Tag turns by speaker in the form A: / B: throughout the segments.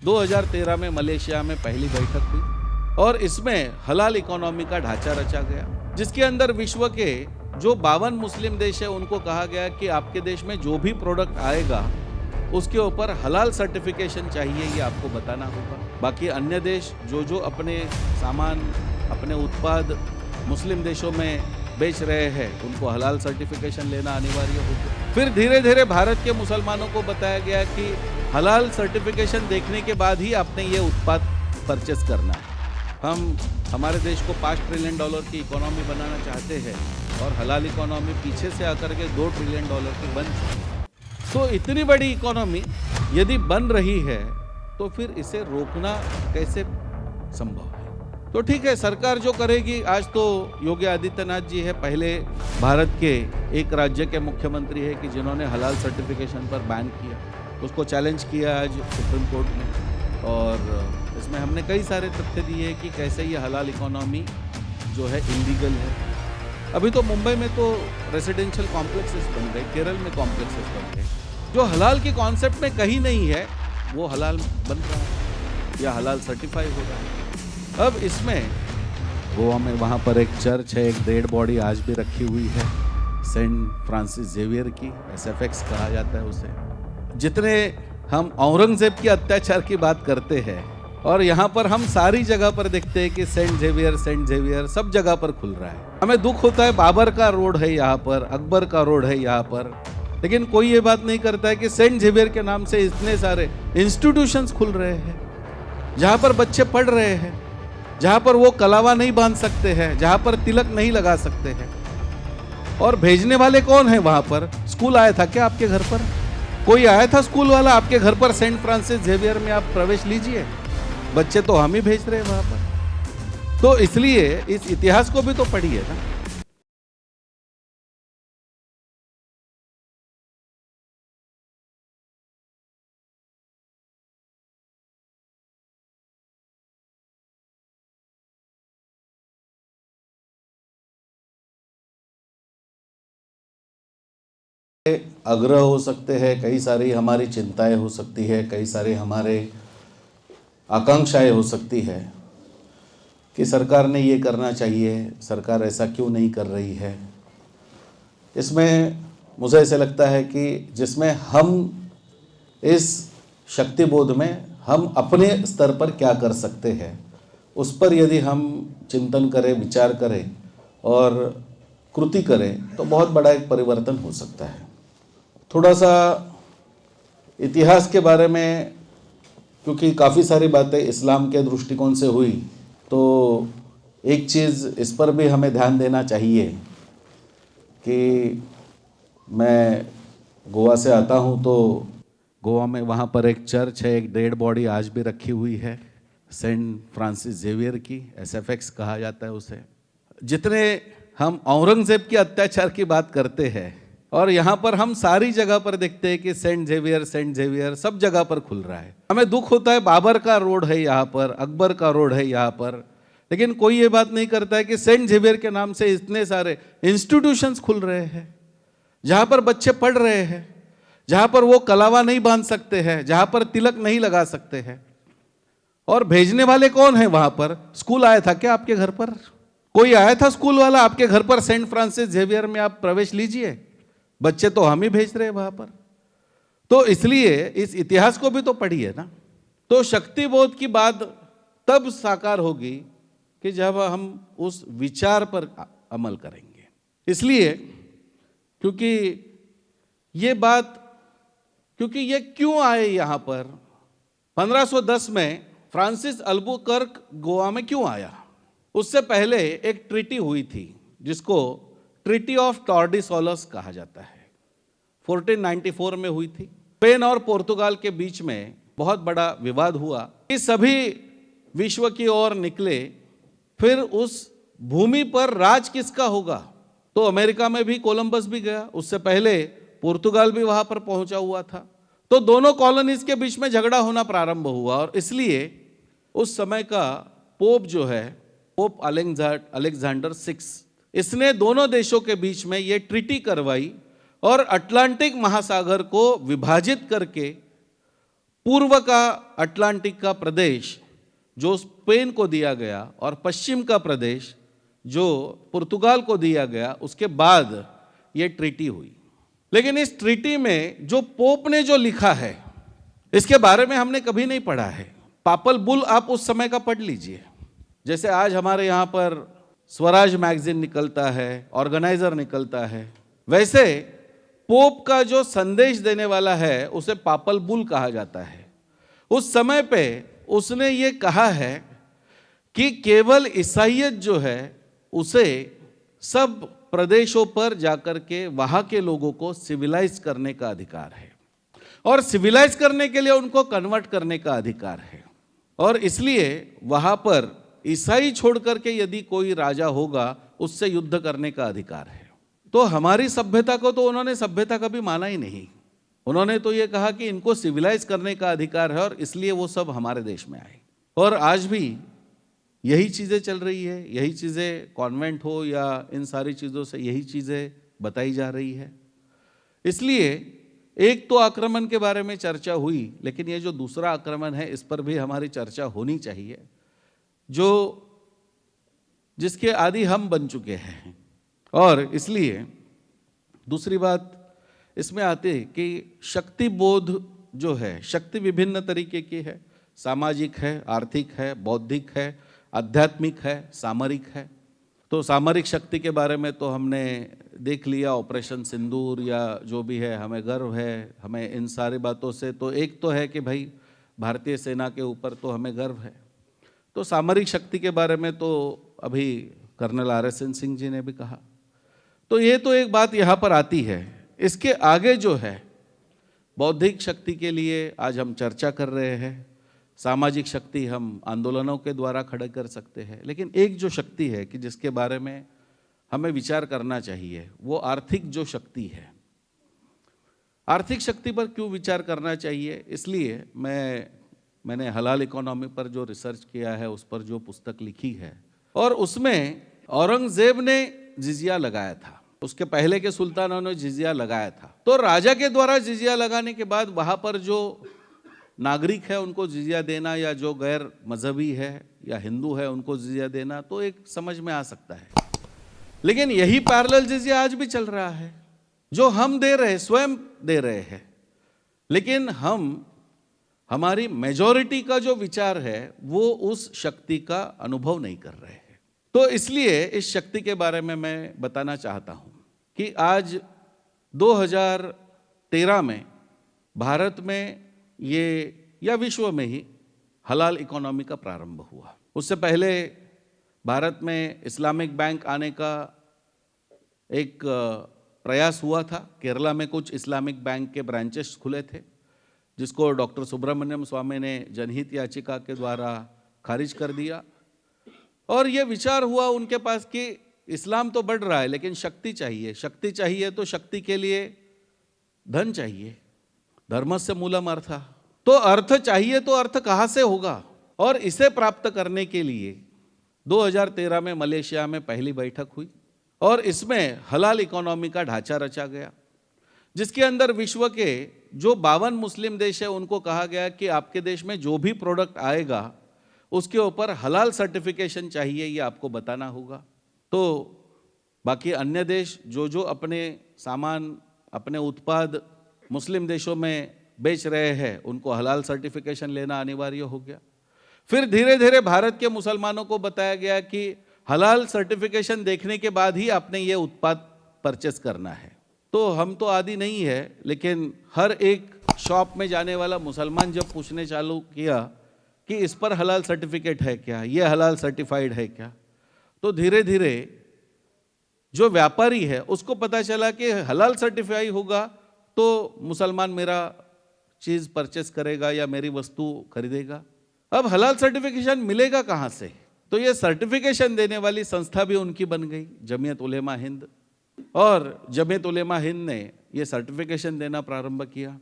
A: 2013 में मलेशिया में पहली बैठक हुई और इसमें हलाल इकोनॉमी का ढांचा रचा गया, जिसके अंदर विश्व के जो 52 मुस्लिम देश है उनको कहा गया कि आपके देश में जो भी प्रोडक्ट आएगा उसके ऊपर हलाल सर्टिफिकेशन चाहिए, ये आपको बताना होगा। बाकी अन्य देश जो अपने सामान, अपने उत्पाद मुस्लिम देशों में बेच रहे हैं उनको हलाल सर्टिफिकेशन लेना अनिवार्य होगा। फिर धीरे धीरे भारत के मुसलमानों को बताया गया कि हलाल सर्टिफिकेशन देखने के बाद ही आपने ये उत्पाद परचेस करना है। हम हमारे देश को $5 ट्रिलियन की इकोनॉमी बनाना चाहते हैं और हलाल इकोनॉमी पीछे से आकर के $2 ट्रिलियन की बन चुकी है। तो इतनी बड़ी इकोनॉमी यदि बन रही है तो फिर इसे रोकना कैसे संभव है? तो ठीक है, सरकार जो करेगी। आज तो योगी आदित्यनाथ जी है, पहले भारत के एक राज्य के मुख्यमंत्री है कि जिन्होंने हलाल सर्टिफिकेशन पर बैन किया, उसको चैलेंज किया आज सुप्रीम कोर्ट में। और इसमें हमने कई सारे तथ्य दिए कि कैसे ये हलाल इकोनॉमी जो है इलीगल है। अभी तो मुंबई में तो रेसिडेंशियल कॉम्प्लेक्सेस बन गए, केरल में कॉम्प्लेक्सेस बन गए। जो हलाल के कॉन्सेप्ट में कहीं नहीं है वो हलाल बन रहा है या हलाल सर्टिफाई हो रहा है। अब इसमें गोवा में वहाँ पर एक चर्च है, एक डेड बॉडी आज भी रखी हुई है, सेंट फ्रांसिस जेवियर की, SFX कहा जाता है उसे। जितने हम औरंगजेब के अत्याचार की बात करते हैं और यहाँ पर हम सारी जगह पर देखते हैं कि सेंट जेवियर सब जगह पर खुल रहा है। हमें दुख होता है बाबर का रोड है यहाँ पर, अकबर का रोड है यहाँ पर, लेकिन कोई ये बात नहीं करता है कि सेंट जेवियर के नाम से इतने सारे इंस्टीट्यूशंस खुल रहे हैं जहाँ पर बच्चे पढ़ रहे हैं, जहाँ पर वो कलावा नहीं बांध सकते हैं, जहाँ पर तिलक नहीं लगा सकते हैं। और भेजने वाले कौन है वहाँ पर? स्कूल आया था क्या आपके घर पर? कोई आया था स्कूल वाला आपके घर पर? सेंट फ्रांसिस जेवियर में आप प्रवेश लीजिए, बच्चे तो हम ही भेज रहे हैं वहाँ पर। तो इसलिए इस इतिहास को भी तो पढ़िए ना। आग्रह हो सकते हैं, कई सारी हमारी चिंताएं हो सकती है, कई सारे हमारे आकांक्षाएं हो सकती है कि सरकार ने ये करना चाहिए, सरकार ऐसा क्यों नहीं कर रही है। इसमें मुझे ऐसे लगता है कि जिसमें हम इस शक्तिबोध में हम अपने स्तर पर क्या कर सकते हैं उस पर यदि हम चिंतन करें, विचार करें और कृति करें तो बहुत बड़ा एक परिवर्तन हो सकता है। थोड़ा सा इतिहास के बारे में, क्योंकि काफ़ी सारी बातें इस्लाम के दृष्टिकोण से हुई, तो एक चीज़ इस पर भी हमें ध्यान देना चाहिए कि मैं गोवा से आता हूँ, तो गोवा में वहाँ पर एक चर्च है, एक डेड बॉडी आज भी रखी हुई है, सेंट फ्रांसिस जेवियर की, SFX कहा जाता है उसे। जितने हम औरंगजेब के अत्याचार की बात करते हैं और यहाँ पर हम सारी जगह पर देखते हैं कि सेंट जेवियर सब जगह पर खुल रहा है। हमें दुख होता है बाबर का रोड है यहाँ पर, अकबर का रोड है यहाँ पर, लेकिन कोई ये बात नहीं करता है कि सेंट जेवियर के नाम से इतने सारे इंस्टीट्यूशंस खुल रहे हैं जहाँ पर बच्चे पढ़ रहे हैं, जहाँ पर वो कलावा नहीं बांध सकते हैं, जहाँ पर तिलक नहीं लगा सकते हैं। और भेजने वाले कौन है वहाँ पर? स्कूल आया था क्या आपके घर पर? कोई आया था स्कूल वाला आपके घर पर? सेंट फ्रांसिस जेवियर में आप प्रवेश लीजिए, बच्चे तो हम ही भेज रहे हैं वहाँ पर। तो इसलिए इस इतिहास को भी तो पढ़िए ना। तो शक्तिबोध की बात तब साकार होगी कि जब हम उस विचार पर अमल करेंगे। इसलिए क्योंकि ये क्यों आए यहाँ पर? 1510 में फ्रांसिस अल्बुकर्क गोवा में क्यों आया? उससे पहले एक ट्रीटी हुई थी जिसको ट्रीटी ऑफ टॉर्डिसोलस कहा जाता है, 1494 में हुई थी। स्पेन और पुर्तगाल के बीच में बहुत बड़ा विवाद हुआ कि सभी विश्व की ओर निकले, फिर उस भूमि पर राज किसका होगा? तो अमेरिका में भी कोलंबस भी गया, उससे पहले पुर्तगाल भी वहां पर पहुंचा हुआ था। तो दोनों कॉलोनीज के बीच में झगड़ा होना प्रारंभ हुआ और इसलिए उस समय का पोप जो है, पोप अलेक्जेंडर 6, इसने दोनों देशों के बीच में ये ट्रीटी करवाई और अटलांटिक महासागर को विभाजित करके पूर्व का अटलांटिक का प्रदेश जो स्पेन को दिया गया और पश्चिम का प्रदेश जो पुर्तगाल को दिया गया, उसके बाद ये ट्रीटी हुई। लेकिन इस ट्रीटी में जो पोप ने जो लिखा है इसके बारे में हमने कभी नहीं पढ़ा है। पापल बुल आप उस समय का पढ़ लीजिए। जैसे आज हमारे यहाँ पर स्वराज मैगजीन निकलता है, ऑर्गेनाइजर निकलता है, वैसे पोप का जो संदेश देने वाला है उसे पापल बुल कहा जाता है। उस समय पे उसने ये कहा है कि केवल ईसाईयत जो है उसे सब प्रदेशों पर जाकर के वहां के लोगों को सिविलाइज करने का अधिकार है और सिविलाइज करने के लिए उनको कन्वर्ट करने का अधिकार है, और इसलिए वहां पर ईसाई छोड़ करके यदि कोई राजा होगा उससे युद्ध करने का अधिकार है। तो हमारी सभ्यता को तो उन्होंने सभ्यता कभी माना ही नहीं। उन्होंने तो ये कहा कि इनको सिविलाइज करने का अधिकार है और इसलिए वो सब हमारे देश में आए। और आज भी यही चीज़ें चल रही है, यही चीज़ें कॉन्वेंट हो या इन सारी चीज़ों से यही चीज़ें बताई जा रही है। इसलिए एक तो आक्रमण के बारे में चर्चा हुई, लेकिन ये जो दूसरा आक्रमण है इस पर भी हमारी चर्चा होनी चाहिए, जो जिसके आदी हम बन चुके हैं। और इसलिए दूसरी बात इसमें आती है कि शक्ति बोध जो है, शक्ति विभिन्न तरीके की है, सामाजिक है, आर्थिक है, बौद्धिक है, आध्यात्मिक है, सामरिक है। तो सामरिक शक्ति के बारे में तो हमने देख लिया, ऑपरेशन सिंदूर या जो भी है, हमें गर्व है, हमें इन सारी बातों से तो एक तो है कि भाई भारतीय सेना के ऊपर तो हमें गर्व है। तो सामरिक शक्ति के बारे में तो अभी कर्नल RSN सिंह जी ने भी कहा। तो ये तो एक बात यहाँ पर आती है। इसके आगे जो है बौद्धिक शक्ति के लिए आज हम चर्चा कर रहे हैं, सामाजिक शक्ति हम आंदोलनों के द्वारा खड़े कर सकते हैं, लेकिन एक जो शक्ति है कि जिसके बारे में हमें विचार करना चाहिए वो आर्थिक जो शक्ति है। आर्थिक शक्ति पर क्यों विचार करना चाहिए, इसलिए मैंने हलाल इकोनॉमी पर जो रिसर्च किया है, उस पर जो पुस्तक लिखी है, और उसमें औरंगजेब ने जिजिया लगाया था, उसके पहले के सुल्तानों ने जिजिया लगाया था। तो राजा के द्वारा जिजिया लगाने के बाद वहां पर जो नागरिक है उनको जिजिया देना, या जो गैर मजहबी है या हिंदू है उनको जिजिया देना, तो एक समझ में आ सकता है। लेकिन यही पैरेलल जिजिया आज भी चल रहा है, जो हम दे रहे, स्वयं दे रहे हैं, लेकिन हमारी मेजॉरिटी का जो विचार है वो उस शक्ति का अनुभव नहीं कर रहे हैं। तो इसलिए इस शक्ति के बारे में मैं बताना चाहता हूं कि आज 2013 में भारत में ये या विश्व में ही हलाल इकोनॉमी का प्रारंभ हुआ। उससे पहले भारत में इस्लामिक बैंक आने का एक प्रयास हुआ था। केरला में कुछ इस्लामिक बैंक के ब्रांचेस खुले थे, जिसको डॉक्टर सुब्रमण्यम स्वामी ने जनहित याचिका के द्वारा खारिज कर दिया। और ये विचार हुआ उनके पास कि इस्लाम तो बढ़ रहा है लेकिन शक्ति चाहिए, शक्ति चाहिए, तो शक्ति के लिए धन चाहिए, धर्मस्य मूलम अर्थ। तो अर्थ चाहिए तो अर्थ कहाँ से होगा, और इसे प्राप्त करने के लिए 2013 में मलेशिया में पहली बैठक हुई और इसमें हलाल इकोनॉमी का ढांचा रचा गया, जिसके अंदर विश्व के जो 52 मुस्लिम देश है उनको कहा गया कि आपके देश में जो भी प्रोडक्ट आएगा उसके ऊपर हलाल सर्टिफिकेशन चाहिए, ये आपको बताना होगा। तो बाकी अन्य देश जो अपने सामान, अपने उत्पाद मुस्लिम देशों में बेच रहे हैं उनको हलाल सर्टिफिकेशन लेना अनिवार्य हो गया। फिर धीरे धीरे भारत के मुसलमानों को बताया गया कि हलाल सर्टिफिकेशन देखने के बाद ही आपने ये उत्पाद परचेस करना है। तो हम तो आदी नहीं है, लेकिन हर एक शॉप में जाने वाला मुसलमान जब पूछने चालू किया कि इस पर हलाल सर्टिफिकेट है क्या, ये हलाल सर्टिफाइड है क्या, तो धीरे धीरे जो व्यापारी है उसको पता चला कि हलाल सर्टिफाई होगा तो मुसलमान मेरा चीज़ परचेस करेगा या मेरी वस्तु खरीदेगा। अब हलाल सर्टिफिकेशन मिलेगा कहाँ से, तो ये सर्टिफिकेशन देने वाली संस्था भी उनकी बन गई, जमीयत उलेमा हिंद। और जमीयत उलेमा हिंद ने ये सर्टिफिकेशन देना प्रारंभ किया।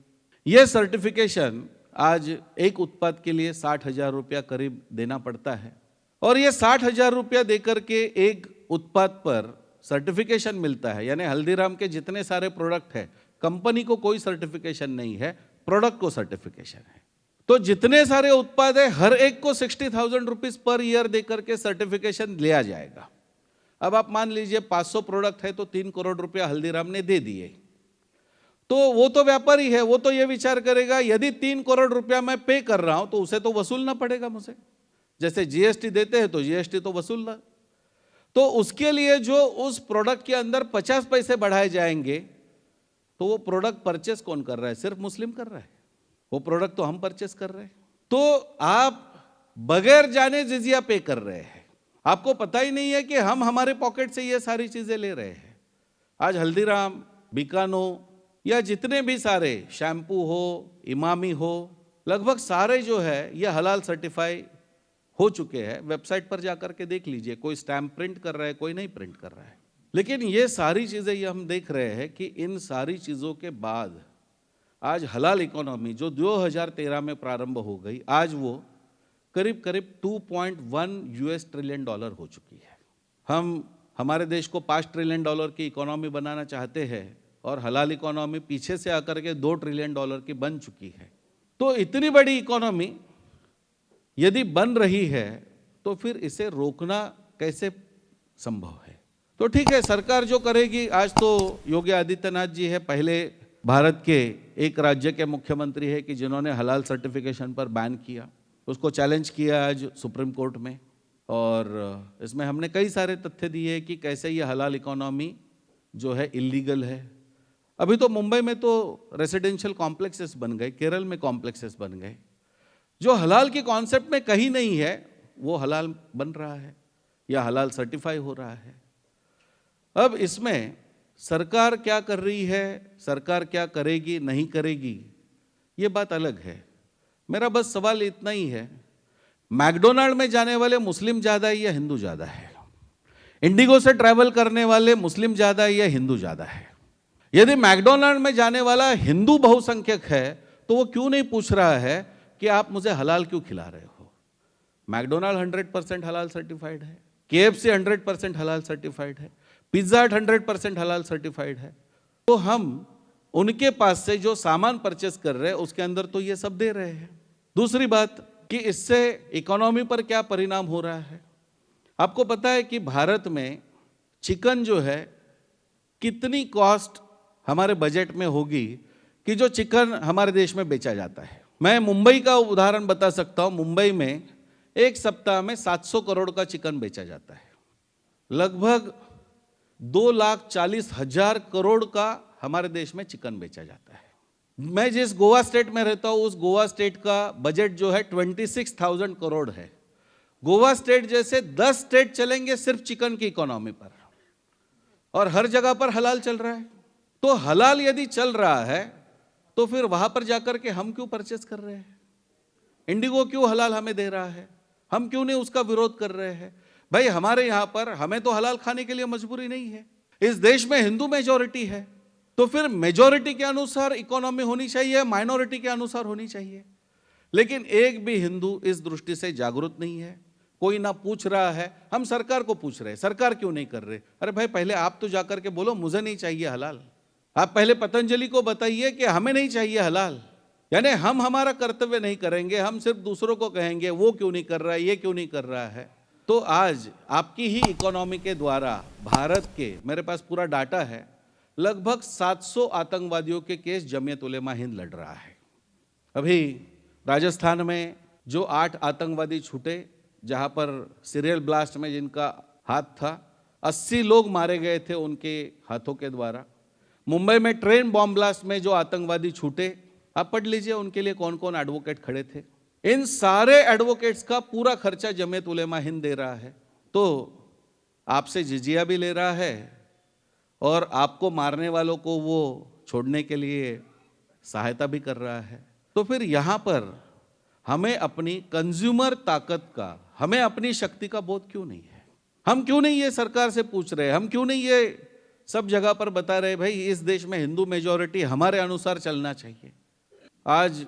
A: ये सर्टिफिकेशन आज एक उत्पाद के लिए 60,000 रुपया करीब देना पड़ता है, और ये 60,000 रुपया देकर के एक उत्पाद पर सर्टिफिकेशन मिलता है। यानी हल्दीराम के जितने सारे प्रोडक्ट है, कंपनी को कोई सर्टिफिकेशन नहीं है, प्रोडक्ट को सर्टिफिकेशन है। तो जितने सारे उत्पाद है हर एक को 60,000 रुपीज पर ईयर देकर के सर्टिफिकेशन लिया जाएगा। अब आप मान लीजिए 500 प्रोडक्ट है तो 3 करोड़ रुपया हल्दीराम ने दे दिए, तो वो तो व्यापारी है, वो तो ये विचार करेगा यदि 3 करोड़ रुपया मैं पे कर रहा हूं तो उसे तो वसूलना पड़ेगा मुझे, जैसे जीएसटी देते हैं तो जीएसटी तो वसूलना। तो उसके लिए जो उस प्रोडक्ट के अंदर 50 पैसे बढ़ाए जाएंगे, तो वो प्रोडक्ट परचेस कौन कर रहा है? सिर्फ मुस्लिम कर रहा है, वो प्रोडक्ट तो हम परचेस कर रहे हैं। तो आप बगैर जाने जिजिया पे कर रहे हैं, आपको पता ही नहीं है कि हम हमारे पॉकेट से ये सारी चीजें ले रहे हैं। आज हल्दीराम, बीकानो या जितने भी सारे शैम्पू हो, इमामी हो, लगभग सारे जो है ये हलाल सर्टिफाई हो चुके हैं। वेबसाइट पर जाकर के देख लीजिए, कोई स्टैम्प प्रिंट कर रहा है, कोई नहीं प्रिंट कर रहा है। लेकिन ये सारी चीजें ये हम देख रहे हैं कि इन सारी चीजों के बाद आज हलाल इकोनॉमी जो 2013 में प्रारंभ हो गई, आज वो करीब करीब 2.1 यूएस ट्रिलियन डॉलर हो चुकी है। हम हमारे देश को 5 ट्रिलियन डॉलर की इकोनॉमी बनाना चाहते हैं और हलाल इकोनॉमी पीछे से आकर के 2 ट्रिलियन डॉलर की बन चुकी है। तो इतनी बड़ी इकोनॉमी यदि बन रही है तो फिर इसे रोकना कैसे संभव है? तो ठीक है, सरकार जो करेगी। आज तो योगी आदित्यनाथ जी है, पहले भारत के एक राज्य के मुख्यमंत्री है कि जिन्होंने हलाल सर्टिफिकेशन पर बैन किया, उसको चैलेंज किया आज सुप्रीम कोर्ट में। और इसमें हमने कई सारे तथ्य दिए कि कैसे ये हलाल इकोनॉमी जो है इलीगल है। अभी तो मुंबई में तो रेसिडेंशियल कॉम्प्लेक्सेस बन गए, केरल में कॉम्प्लेक्सेस बन गए, जो हलाल के कॉन्सेप्ट में कहीं नहीं है वो हलाल बन रहा है या हलाल सर्टिफाई हो रहा है। अब इसमें सरकार क्या कर रही है, सरकार क्या करेगी नहीं करेगी, ये बात अलग है। मेरा बस सवाल इतना ही है, मैकडोनाल्ड में जाने वाले मुस्लिम ज़्यादा है या हिंदू ज़्यादा है? इंडिगो से ट्रैवल करने वाले मुस्लिम ज़्यादा है या हिंदू ज़्यादा है? यदि मैकडोनाल्ड में जाने वाला हिंदू बहुसंख्यक है तो वो क्यों नहीं पूछ रहा है कि आप मुझे हलाल क्यों खिला रहे हो? मैकडोनाल्ड 100% हलाल सर्टिफाइड है, केएफसी 100% हलाल सर्टिफाइड है, पिज्जा हट 100% हलाल सर्टिफाइड है। तो हम उनके पास से जो सामान परचेस कर रहे हैं उसके अंदर तो ये सब दे रहे हैं। दूसरी बात कि इससे इकोनॉमी पर क्या परिणाम हो रहा है? आपको पता है कि भारत में चिकन जो है कितनी कॉस्ट हमारे बजट में होगी कि जो चिकन हमारे देश में बेचा जाता है। मैं मुंबई का उदाहरण बता सकता हूं। मुंबई में एक सप्ताह में 700 करोड़ का चिकन बेचा जाता है, लगभग 2,40,000 करोड़ का हमारे देश में चिकन बेचा जाता है। मैं जिस गोवा स्टेट में रहता हूं उस गोवा स्टेट का बजट जो है 26,000 करोड़ है। गोवा स्टेट जैसे 10 स्टेट चलेंगे सिर्फ चिकन की इकोनॉमी पर, और हर जगह पर हलाल चल रहा है। तो हलाल यदि चल रहा है तो फिर वहां पर जाकर के हम क्यों परचेस कर रहे हैं? इंडिगो क्यों हलाल हमें दे रहा है? हम क्यों नहीं उसका विरोध कर रहे हैं? भाई हमारे यहां पर हमें तो हलाल खाने के लिए मजबूरी नहीं है। इस देश में हिंदू मेजॉरिटी है, तो फिर मेजॉरिटी के अनुसार इकोनॉमी होनी चाहिए, माइनॉरिटी के अनुसार होनी चाहिए। लेकिन एक भी हिंदू इस दृष्टि से जागरूक नहीं है, कोई ना पूछ रहा है। हम सरकार को पूछ रहे हैं, सरकार क्यों नहीं कर रहे? अरे भाई पहले आप तो जाकर के बोलो मुझे नहीं चाहिए हलाल। आप पहले पतंजलि को बताइए कि हमें नहीं चाहिए हलाल। यानी हम हमारा कर्तव्य नहीं करेंगे, हम सिर्फ दूसरों को कहेंगे वो क्यों नहीं कर रहा है, ये क्यों नहीं कर रहा है। तो आज आपकी ही इकोनॉमी के द्वारा भारत के, मेरे पास पूरा डाटा है, लगभग 700 आतंकवादियों के केस जमीयत उलेमा हिंद लड़ रहा है। अभी राजस्थान में जो 8 आतंकवादी छूटे, जहां पर सीरियल ब्लास्ट में जिनका हाथ था, 80 लोग मारे गए थे उनके हाथों के द्वारा। मुंबई में ट्रेन बॉम्ब ब्लास्ट में जो आतंकवादी छूटे, आप पढ़ लीजिए उनके लिए कौन कौन एडवोकेट खड़े थे। इन सारे एडवोकेट्स का पूरा खर्चा जमीयत उलेमा हिंद दे रहा है। तो आपसे जिजिया भी ले रहा है और आपको मारने वालों को वो छोड़ने के लिए सहायता भी कर रहा है। तो फिर यहाँ पर हमें अपनी कंज्यूमर ताकत का, हमें अपनी शक्ति का बोध क्यों नहीं है? हम क्यों नहीं ये सरकार से पूछ रहे? हम क्यों नहीं ये सब जगह पर बता रहे भाई इस देश में हिंदू मेजॉरिटी, हमारे अनुसार चलना चाहिए? आज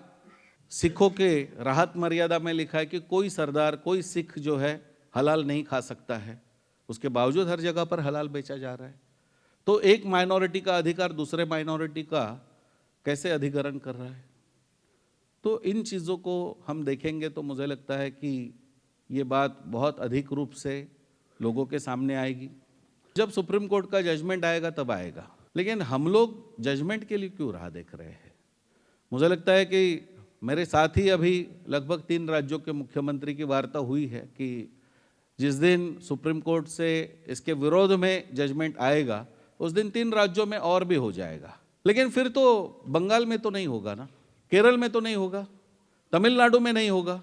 A: सिखों के राहत मर्यादा में लिखा है कि कोई सरदार, कोई सिख जो है हलाल नहीं खा सकता है, उसके बावजूद हर जगह पर हलाल बेचा जा रहा है। तो एक माइनॉरिटी का अधिकार दूसरे माइनॉरिटी का कैसे अधिग्रहण कर रहा है? तो इन चीज़ों को हम देखेंगे तो मुझे लगता है कि ये बात बहुत अधिक रूप से लोगों के सामने आएगी। जब सुप्रीम कोर्ट का जजमेंट आएगा तब आएगा, लेकिन हम लोग जजमेंट के लिए क्यों राह देख रहे हैं? मुझे लगता है कि मेरे साथ ही अभी लगभग 3 राज्यों के मुख्यमंत्री की वार्ता हुई है कि जिस दिन सुप्रीम कोर्ट से इसके विरोध में जजमेंट आएगा उस दिन 3 राज्यों में और भी हो जाएगा। लेकिन फिर तो बंगाल में तो नहीं होगा ना, केरल में तो नहीं होगा, तमिलनाडु में नहीं होगा,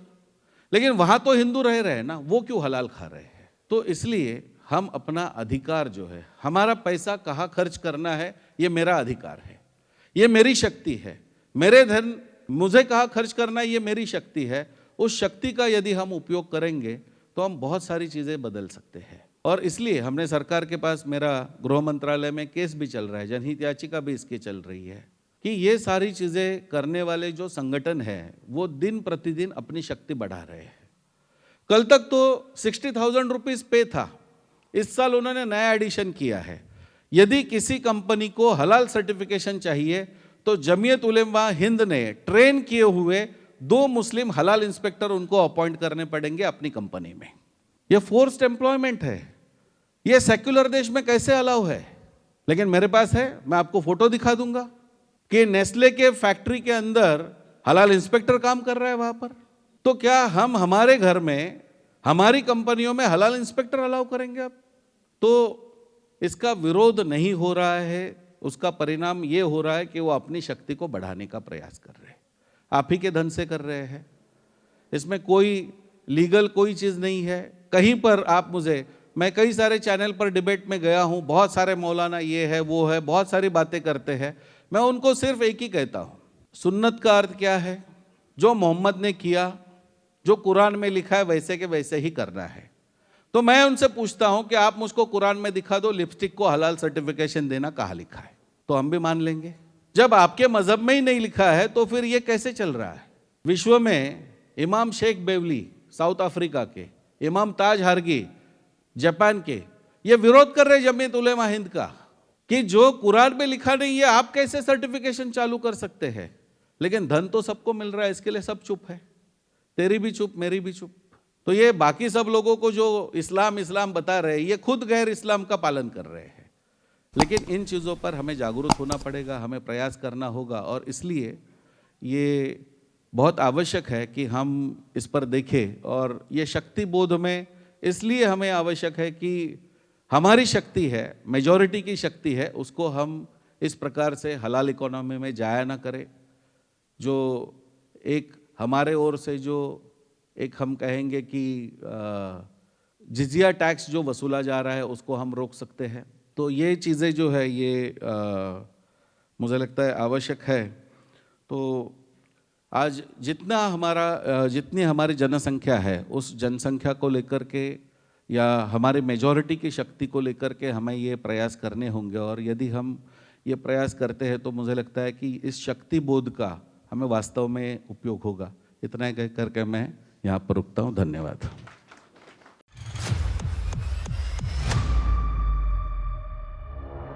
A: लेकिन वहाँ तो हिंदू रह रहे हैं ना, वो क्यों हलाल खा रहे हैं? तो इसलिए हम अपना अधिकार जो है, हमारा पैसा कहाँ खर्च करना है, ये मेरा अधिकार है, ये मेरी शक्ति है। मेरे धन मुझे कहाँ खर्च करना है, ये मेरी शक्ति है। उस शक्ति का यदि हम उपयोग करेंगे तो हम बहुत सारी चीज़ें बदल सकते हैं। और इसलिए हमने सरकार के पास, मेरा गृह मंत्रालय में केस भी चल रहा है, जनहित याचिका भी इसकी चल रही है कि ये सारी चीज़ें करने वाले जो संगठन हैं वो दिन प्रतिदिन अपनी शक्ति बढ़ा रहे हैं। कल तक तो 60,000 रुपीज़ पे था, इस साल उन्होंने नया एडिशन किया है। यदि किसी कंपनी को हलाल सर्टिफिकेशन चाहिए तो जमीयत उलेमा हिंद ने ट्रेन किए हुए 2 मुस्लिम हलाल इंस्पेक्टर उनको अपॉइंट करने पड़ेंगे अपनी कंपनी में। ये फोर्स्ड एम्प्लॉयमेंट है, ये सेक्युलर देश में कैसे अलाउ है? लेकिन मेरे पास है, मैं आपको फोटो दिखा दूंगा कि नेस्ले के फैक्ट्री के अंदर हलाल इंस्पेक्टर काम कर रहा है वहां पर। तो क्या हम हमारे घर में, हमारी कंपनियों में हलाल इंस्पेक्टर अलाउ करेंगे अब? तो इसका विरोध नहीं हो रहा है, उसका परिणाम ये हो रहा है कि वो अपनी शक्ति को बढ़ाने का प्रयास कर रहे हैं, आप ही के धन से कर रहे हैं। इसमें कोई लीगल कोई चीज़ नहीं है। कहीं पर आप मुझे, मैं कई सारे चैनल पर डिबेट में गया हूँ, बहुत सारे मौलाना ये है वो है, बहुत सारी बातें करते हैं। मैं उनको सिर्फ एक ही कहता हूँ, सुन्नत का अर्थ क्या है? जो मोहम्मद ने किया, जो कुरान में लिखा है वैसे के वैसे ही करना है। तो मैं उनसे पूछता हूँ कि आप मुझको कुरान में दिखा दो लिपस्टिक को हलाल सर्टिफिकेशन देना कहाँ लिखा है, तो हम भी मान लेंगे। जब आपके मजहब में ही नहीं लिखा है तो फिर ये कैसे चल रहा है? विश्व में इमाम शेख बेवली साउथ अफ्रीका के, इमाम ताज हारगी जापान के, ये विरोध कर रहे जमीयत उलेमा हिंद का कि जो कुरान में लिखा नहीं है आप कैसे सर्टिफिकेशन चालू कर सकते हैं? लेकिन धन तो सबको मिल रहा है, इसके लिए सब चुप है, तेरी भी चुप मेरी भी चुप। तो ये बाकी सब लोगों को जो इस्लाम इस्लाम बता रहे हैं, ये खुद गैर इस्लाम का पालन कर रहे हैं। लेकिन इन चीज़ों पर हमें जागरूक होना पड़ेगा, हमें प्रयास करना होगा, और इसलिए ये बहुत आवश्यक है कि हम इस पर देखें। और ये शक्ति बोध में इसलिए हमें आवश्यक है कि हमारी शक्ति है, मेजॉरिटी की शक्ति है, उसको हम इस प्रकार से हलाल इकोनॉमी में जाया ना करें। जो एक हमारे ओर से जो एक हम कहेंगे कि जिजिया टैक्स जो वसूला जा रहा है उसको हम रोक सकते हैं। तो ये चीज़ें जो है ये मुझे लगता है आवश्यक है। तो आज जितनी हमारी जनसंख्या है उस जनसंख्या को लेकर के या हमारे मेजॉरिटी की शक्ति को लेकर के हमें ये प्रयास करने होंगे, और यदि हम ये प्रयास करते हैं तो मुझे लगता है कि इस शक्ति बोध का हमें वास्तव में उपयोग होगा। इतना कह करके मैं यहाँ पर रुकता हूँ। धन्यवाद।